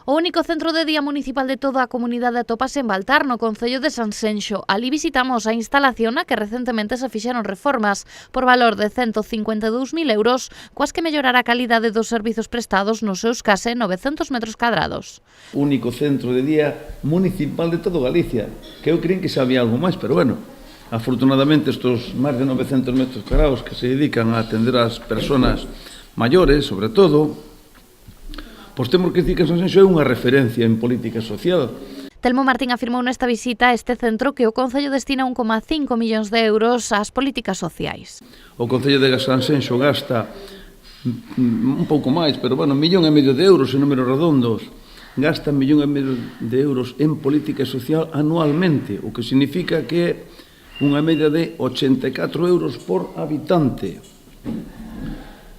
O único centro de día municipal de toda a comunidade atópase en Baltar, no concello de Sanxenxo. Alí visitamos a instalación na que recentemente se fixeron reformas por valor de 152.000 euros, coas que mellorará a calidade dos servizos prestados nos seus case 900 metros cadrados. Único centro de día municipal de todo Galicia, que eu creín que xa había algo máis, pero bueno, afortunadamente estos máis de 900 metros cadrados que se dedican a atender ás persoas maiores, sobre todo, pois temos que dicir que Sanxenxo é unha referencia en política social. Telmo Martín afirmou nesta visita a este centro que o Concello destina 1,5 millóns de euros ás políticas sociais. O Concello de Sanxenxo gasta un pouco máis, pero bueno, 1,5 millóns de euros en números redondos. Gasta 1,5 millóns de euros en política social anualmente, o que significa que é unha media de 84 euros por habitante.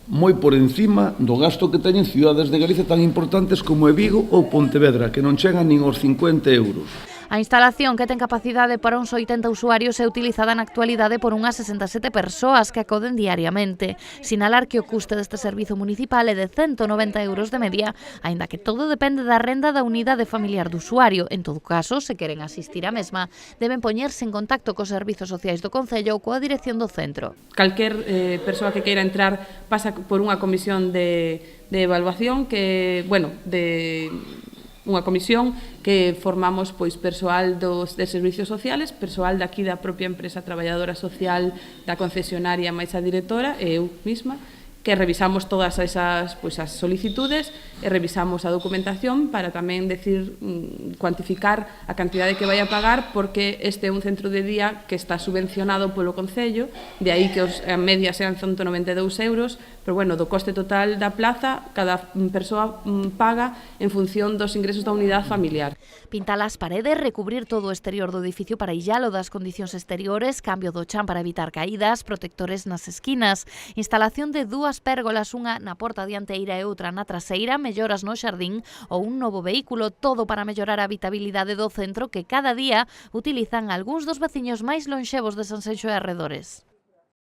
Moi por encima do gasto que teñen cidades de Galicia tan importantes como é Vigo ou Pontevedra, que non chegan nin aos 50 euros. A instalación, que ten capacidade para uns 80 usuarios, é utilizada na actualidade por unhas 67 persoas que acoden diariamente. Sinalar que o custe deste servizo municipal é de 190 euros de media, aínda que todo depende da renda da unidade familiar do usuario. En todo caso, se queren asistir á mesma, deben poñerse en contacto cos servizos sociais do Concello ou coa dirección do centro. Calquer persoa que queira entrar pasa por unha comisión de evaluación que, unha comisión que formamos pois persoal de servicios sociales, persoal daqui da propia empresa traballadora social da concesionaria máis a directora e eu mesma, que revisamos todas esas as solicitudes e revisamos a documentación para tamén cuantificar a cantidade que vai a pagar, porque este é un centro de día que está subvencionado polo Concello, de aí que a media sean 192 euros, pero bueno, do coste total da plaza, cada persoa paga en función dos ingresos da unidade familiar. Pintar as paredes, recubrir todo o exterior do edificio para illalo das condicións exteriores, cambio do chan para evitar caídas, protectores nas esquinas, instalación de dúas pérgolas, unha na porta dianteira e outra na traseira, melloras no xardín ou un novo vehículo, todo para mellorar a habitabilidade do centro que cada día utilizan algúns dos veciños máis lonxevos de Sanxenxo e arredores.